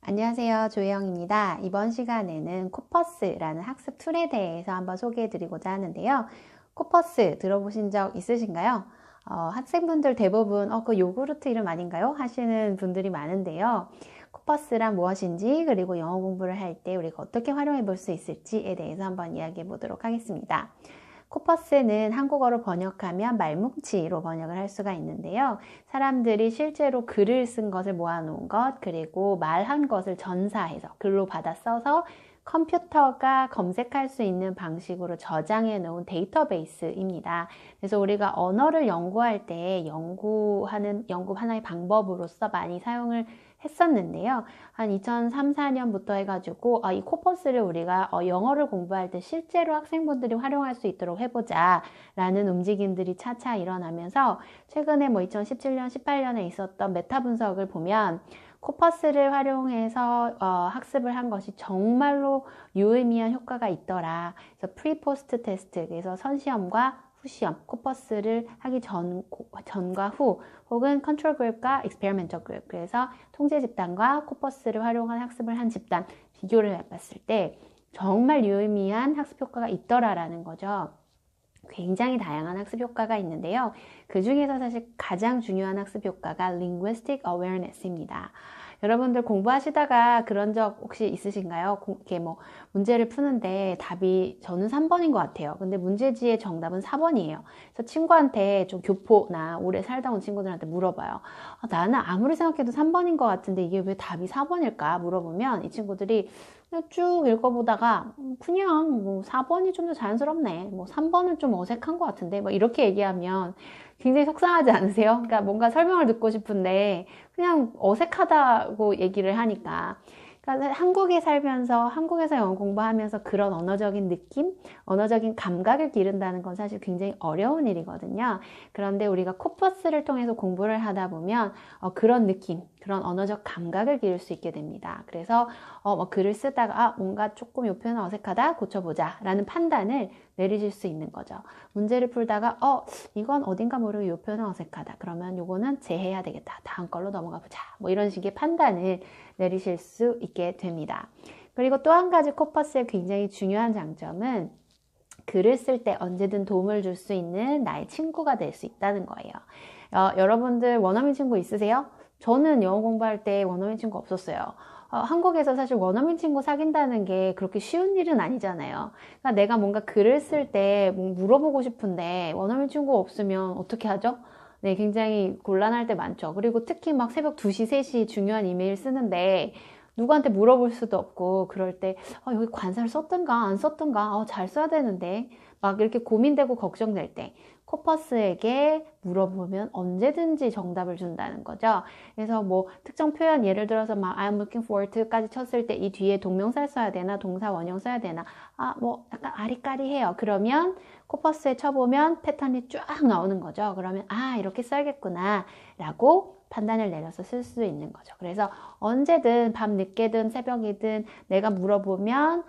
안녕하세요. 조혜영입니다. 이번 시간에는 코퍼스라는 학습 툴에 대해서 한번 소개해 드리고자 하는데요. 코퍼스 들어보신 적 있으신가요? 학생분들 대부분 그 요구르트 이름 아닌가요? 하시는 분들이 많은데요. 코퍼스란 무엇인지, 그리고 영어 공부를 할 때 우리가 어떻게 활용해 볼 수 있을지에 대해서 한번 이야기해 보도록 하겠습니다. 코퍼스는 한국어로 번역하면 말뭉치로 번역을 할 수가 있는데요. 사람들이 실제로 글을 쓴 것을 모아놓은 것, 그리고 말한 것을 전사해서 글로 받아 써서 컴퓨터가 검색할 수 있는 방식으로 저장해 놓은 데이터베이스입니다. 그래서 우리가 언어를 연구할 때 연구 하나의 방법으로서 많이 사용을 했었는데요. 한 2003, 4년부터 해가지고 이 코퍼스를 우리가 영어를 공부할 때 실제로 학생분들이 활용할 수 있도록 해보자 라는 움직임들이 차차 일어나면서 최근에 2017년, 18년에 있었던 메타 분석을 보면 코퍼스를 활용해서 학습을 한 것이 정말로 유의미한 효과가 있더라. 그래서 프리 포스트 테스트, 그래서 선시험과 후시험, 코퍼스를 하기 전과 후, 혹은 컨트롤 그룹과 익스페리멘터 그룹, 그래서 통제 집단과 코퍼스를 활용한 학습을 한 집단 비교를 해봤을 때 정말 유의미한 학습 효과가 있더라라는 거죠. 굉장히 다양한 학습 효과가 있는데요. 그 중에서 사실 가장 중요한 학습 효과가 linguistic awareness입니다. 여러분들 공부하시다가 그런 적 혹시 있으신가요? 이렇게 문제를 푸는데 답이 저는 3번인 것 같아요. 근데 문제지의 정답은 4번이에요. 그래서 친구한테 좀 교포나 오래 살다 온 친구들한테 물어봐요. 나는 아무리 생각해도 3번인 것 같은데 이게 왜 답이 4번일까? 물어보면 이 친구들이 쭉 읽어보다가 그냥 4번이 좀 더 자연스럽네. 3번은 좀 어색한 것 같은데. 이렇게 얘기하면 굉장히 속상하지 않으세요? 그러니까 뭔가 설명을 듣고 싶은데 그냥 어색하다고 얘기를 하니까. 그러니까 한국에 살면서 한국에서 영어 공부하면서 그런 언어적인 느낌, 언어적인 감각을 기른다는 건 사실 굉장히 어려운 일이거든요. 그런데 우리가 코퍼스를 통해서 공부를 하다 보면 그런 느낌, 그런 언어적 감각을 기를 수 있게 됩니다. 그래서 글을 쓰다가 뭔가 조금 이 표현은 어색하다, 고쳐보자 라는 판단을 내리실 수 있는 거죠. 문제를 풀다가 이건 어딘가 모르게 이 표현은 어색하다. 그러면 요거는 제해야 되겠다. 다음 걸로 넘어가 보자. 이런 식의 판단을 내리실 수 있게 됩니다. 그리고 또 한 가지 코퍼스의 굉장히 중요한 장점은 글을 쓸 때 언제든 도움을 줄 수 있는 나의 친구가 될 수 있다는 거예요. 여러분들 원어민 친구 있으세요? 저는 영어 공부할 때 원어민 친구 없었어요. 한국에서 사실 원어민 친구 사귄다는 게 그렇게 쉬운 일은 아니잖아요. 그러니까 내가 뭔가 글을 쓸 때 물어보고 싶은데 원어민 친구 없으면 어떻게 하죠? 네, 굉장히 곤란할 때 많죠. 그리고 특히 막 새벽 2시, 3시 중요한 이메일 쓰는데 누구한테 물어볼 수도 없고 그럴 때 여기 관사를 썼던가 안 썼던가 잘 써야 되는데 막 이렇게 고민되고 걱정될 때 코퍼스에게 물어보면 언제든지 정답을 준다는 거죠. 그래서 특정 표현 예를 들어서 I'm looking forward to까지 쳤을 때 이 뒤에 동명사를 써야 되나 동사 원형 써야 되나 약간 아리까리해요. 그러면 코퍼스에 쳐보면 패턴이 쫙 나오는 거죠. 그러면 이렇게 써야겠구나 라고 판단을 내려서 쓸 수 있는 거죠. 그래서 언제든 밤 늦게든 새벽이든 내가 물어보면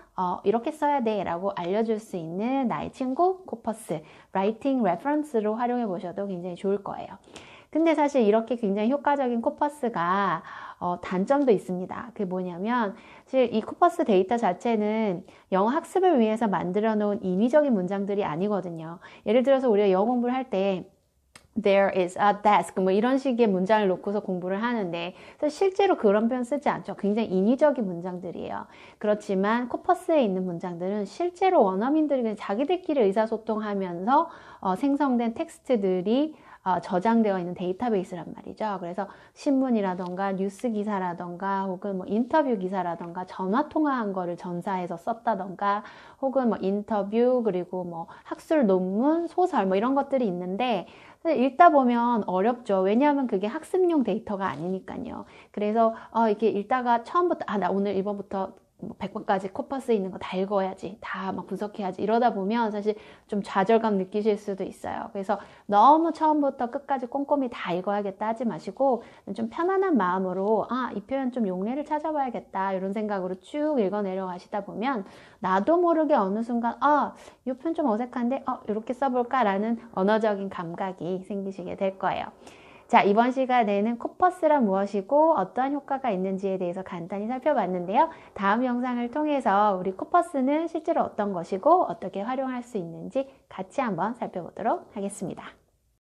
이렇게 써야 돼 라고 알려줄 수 있는 나의 친구 코퍼스, 라이팅 레퍼런스로 활용해 보셔도 굉장히 좋을 거예요. 근데 사실 이렇게 굉장히 효과적인 코퍼스가 단점도 있습니다. 그게 뭐냐면 사실 이 코퍼스 데이터 자체는 영어 학습을 위해서 만들어 놓은 인위적인 문장들이 아니거든요. 예를 들어서 우리가 영어 공부를 할 때 There is a desk 이런 식의 문장을 놓고서 공부를 하는데 실제로 그런 표현 쓰지 않죠. 굉장히 인위적인 문장들이에요. 그렇지만 코퍼스에 있는 문장들은 실제로 원어민들이 자기들끼리 의사소통하면서 생성된 텍스트들이 저장되어 있는 데이터베이스란 말이죠. 그래서 신문이라던가 뉴스 기사라던가 혹은 인터뷰 기사라던가 전화 통화한 거를 전사해서 썼다던가 혹은 인터뷰 그리고 학술 논문, 소설 이런 것들이 있는데 읽다 보면 어렵죠. 왜냐하면 그게 학습용 데이터가 아니니까요. 그래서 이렇게 읽다가 처음부터 나 오늘 1번부터 100번까지 코퍼스에 있는 거 다 읽어야지, 다 분석해야지 이러다 보면 사실 좀 좌절감 느끼실 수도 있어요. 그래서 너무 처음부터 끝까지 꼼꼼히 다 읽어야겠다 하지 마시고 좀 편안한 마음으로 이 표현 좀 용례를 찾아봐야겠다 이런 생각으로 쭉 읽어 내려가시다 보면 나도 모르게 어느 순간 이 표현 좀 어색한데 이렇게 써볼까 라는 언어적인 감각이 생기시게 될 거예요. 자, 이번 시간에는 코퍼스란 무엇이고 어떠한 효과가 있는지에 대해서 간단히 살펴봤는데요. 다음 영상을 통해서 우리 코퍼스는 실제로 어떤 것이고 어떻게 활용할 수 있는지 같이 한번 살펴보도록 하겠습니다.